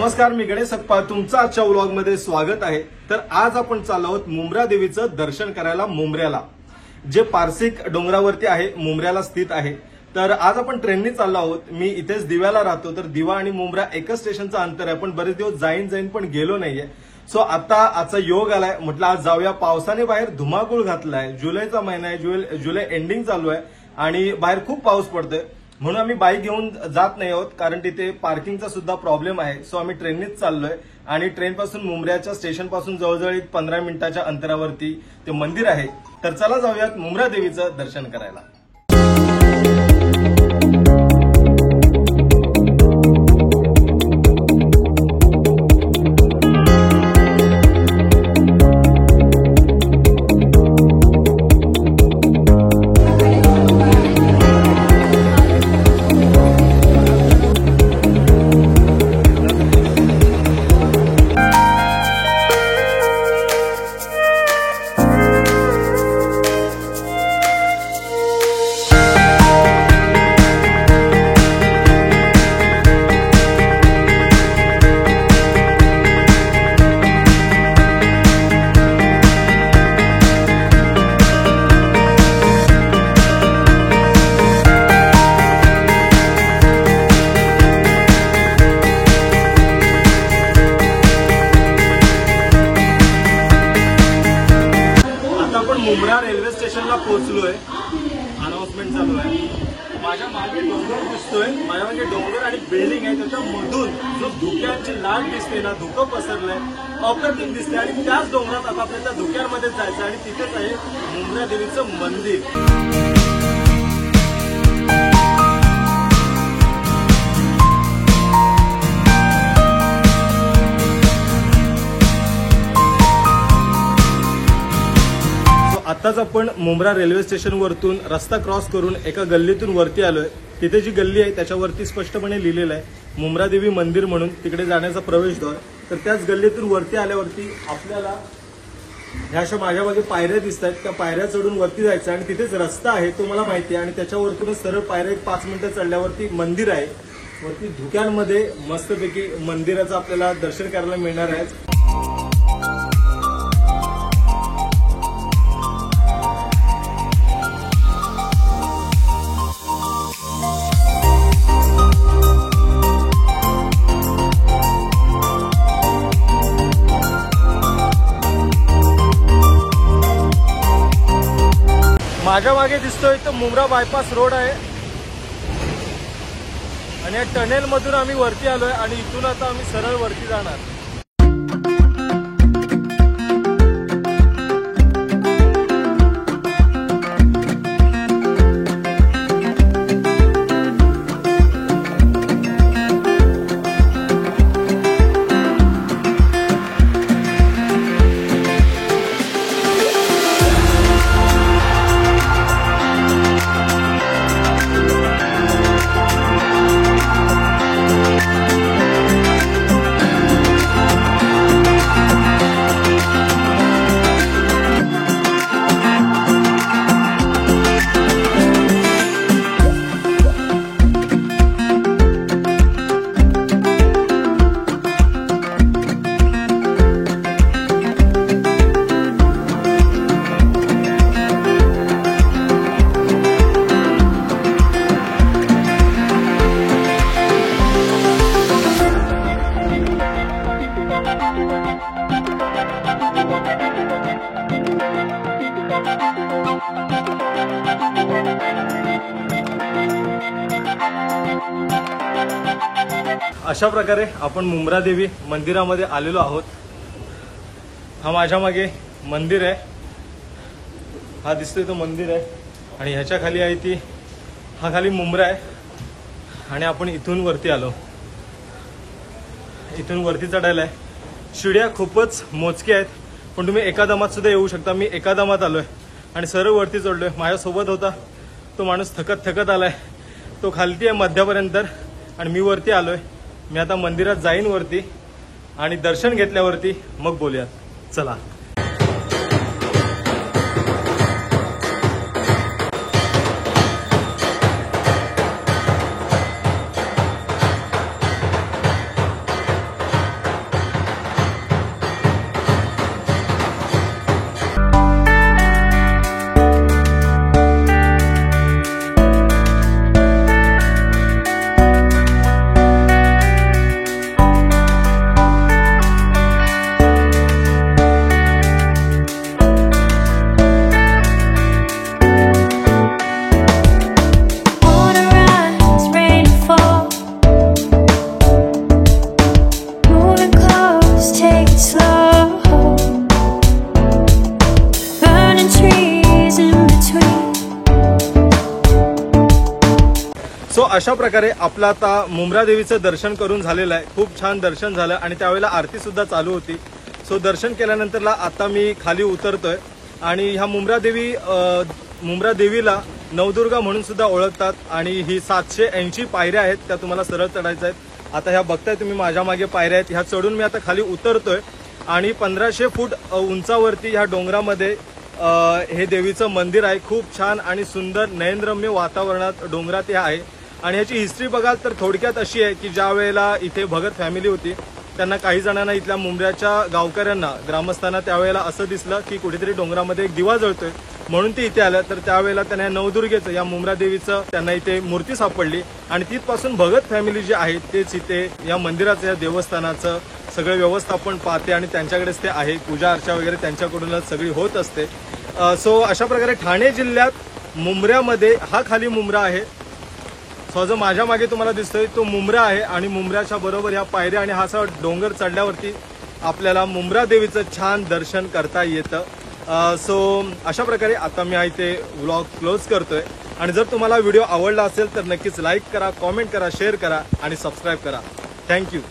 नमस्कार, मी गणेश सकपाळ, तुमचं आजच्या व्लॉग मध्ये स्वागत आहे। तर आज आपण चाललो आहोत मुंब्रा देवीचं दर्शन करायला मुंब्र्याला, जे पारसिक डोंगरावरती आहे, मुंब्र्याला स्थित आहे। तर आज आपण ट्रेननी चाललो आहोत। मी इथेच दिव्याला राहतो, तर दिवा आणि मुंब्रा एकच स्टेशनचं अंतर आहे, पण बरेच दिवस जाईन पण गेलो नाहीये। सो आता आजचा योग आलाय, म्हटलं आज जाऊया। पावसाने बाहेर धुमाकूळ घातलाय, जुलैचा महिना आहे, जुलै एंडिंग चालू आहे आणि बाहेर खूप पाऊस पडतोय, म्हणून आम्ही बाईक घेऊन जात नाही आहोत, कारण तिथे पार्किंगचा सुद्धा प्रॉब्लेम आहे। सो आम्ही ट्रेननीच चाललोय आणि ट्रेन पासून मुंब्र्याच्या स्टेशन पासून जवळजवळ 15 मिनिटाच्या अंतरावरती ते मंदिर आहे। तर चला जाऊयात मुंब्रा देवीचं दर्शन करायला। मुंब्रा रेल्वे स्टेशनला पोहोचलोय, अनाउन्समेंट चालू आहे। माझ्या मागे डोंगर दिसतोय, माझ्या मागे डोंगर आणि बिल्डिंग आहे, त्याच्यामधून जो धुक्यांची लाट दिसते ना, धुकं पसरलंय, अप्रतिम दिसते। आणि त्याच डोंगरात आता आपल्याला धुक्यांमध्ये जायचं आणि तिथेच आहे मुंब्रा देवीचं मंदिर। आताच आपण मुंब्रा रेल्वे स्टेशन वरतून रस्ता क्रॉस करून एका गल्लीतून वरती आलोय। तिथे जी गल्ली आहे त्याच्यावरती स्पष्टपणे लिहिलेलं आहे मुंब्रा देवी मंदिर म्हणून, तिकडे जाण्याचा प्रवेशद्वार। तर त्याच गल्लीतून वरती आल्यावरती आपल्याला ह्या अशा माझ्या मागे पायऱ्या दिसत आहेत, त्या पायऱ्या चढून वरती जायचं आणि तिथेच रस्ता आहे, तो मला माहिती आहे। आणि त्याच्यावरतूनच सरळ पायऱ्या 5 मिनिटं चढल्यावरती मंदिर आहे। वरती धुक्यांमध्ये मस्तपैकी मंदिराचं आपल्याला दर्शन करायला मिळणार आहे। माझ्या मागे दिसतोय तो मुंब्रा बायपास रोड आहे आणि या टनेल मधून आम्ही वरती आलोय आणि इथून आता आम्ही सरळ वरती जाणार। अशा प्रकारे आपण मुंब्रा देवी मंदिरामध्ये आलेलो आहोत। हा माझ्या मागे मंदिर आहे, हा दिसतोय तो मंदिर आहे आणि ह्याच्या खाली आहे ती, हा खाली मुंब्रा आहे आणि आपण इथून वरती आलो। इथून वरती चढायला आहे, शिड्या खूपच मोजक्या आहेत, पण तुम्ही एका दमात सुद्धा येऊ शकता। मी एका दमात आलोय आणि सरळ वरती चढलोय। माझ्यासोबत होता तो माणूस थकत आलाय, तो खालती आहे मध्यापर्यंत आणि मी वरती आलोय। मी आता मंदिरात जाईन वरती आणि दर्शन घेतल्यावरती मग बोलूयात, चला। अशा प्रकारे आपलं आता मुंब्रा देवीचं दर्शन करून झालेलं आहे. खूप छान दर्शन झालं आणि त्यावेळेला आरती सुद्धा चालू होती. सो दर्शन केल्यानंतरला आता मी खाली उतरतोय आणि ह्या मुंब्रा देवीला नवदुर्गा म्हणून सुद्धा ओळखतात आणि ही 780 पायऱ्या आहेत त्या तुम्हाला सरळ चढायच्या आहेत. आता ह्या बघताय तुम्ही माझ्या मागे पायऱ्या आहेत, ह्या चढून मी आता खाली उतरतोय आणि 1500 फूट उंचावरती ह्या डोंगरामध्ये हे देवीचं मंदिर आहे. खूप छान आणि सुंदर नयनरम्य वातावरणात डोंगरात हे आहे. आणि ह्याची हिस्ट्री बघाल तर थोडक्यात अशी आहे की ज्या वेळेला इथे भगत फॅमिली होती त्यांना काही जणांना इथल्या मुंब्र्याच्या गावकऱ्यांना ग्रामस्थांना त्यावेळेला असं दिसलं की कुठेतरी डोंगरामध्ये एक दिवा जळतोय म्हणून ते इथे आलं. तर त्यावेळेला त्यांना नवदुर्गेचं या मुंब्रा देवीचं त्यांना इथे मूर्ती सापडली आणि तिथपासून भगत फॅमिली जी आहे तेच इथे या मंदिराचं या देवस्थानाचं सगळं व्यवस्थापन पाहते आणि त्यांच्याकडेच ते आहे. पूजा अर्चा वगैरे त्यांच्याकडूनच सगळी होत असते. सो अशा प्रकारे ठाणे जिल्ह्यात मुंब्र्यामध्ये हा खाली मुंब्रा आहे. सो जो माझ्या मागे तुम्हाला दिसतोय तो मुंब्रा आहे आणि मुंब्र्याच्या बरोबर ह्या पायऱ्या आणि हा असा डोंगर चढल्यावरती आपल्याला मुंब्रा देवीचं छान दर्शन करता येतं. सो अशा प्रकारे आता मी इथे व्लॉग क्लोज करतोय आणि जर तुम्हाला व्हिडिओ आवडला असेल तर नक्कीच लाईक करा, कॉमेंट करा, शेअर करा आणि सबस्क्राईब करा. थँक्यू.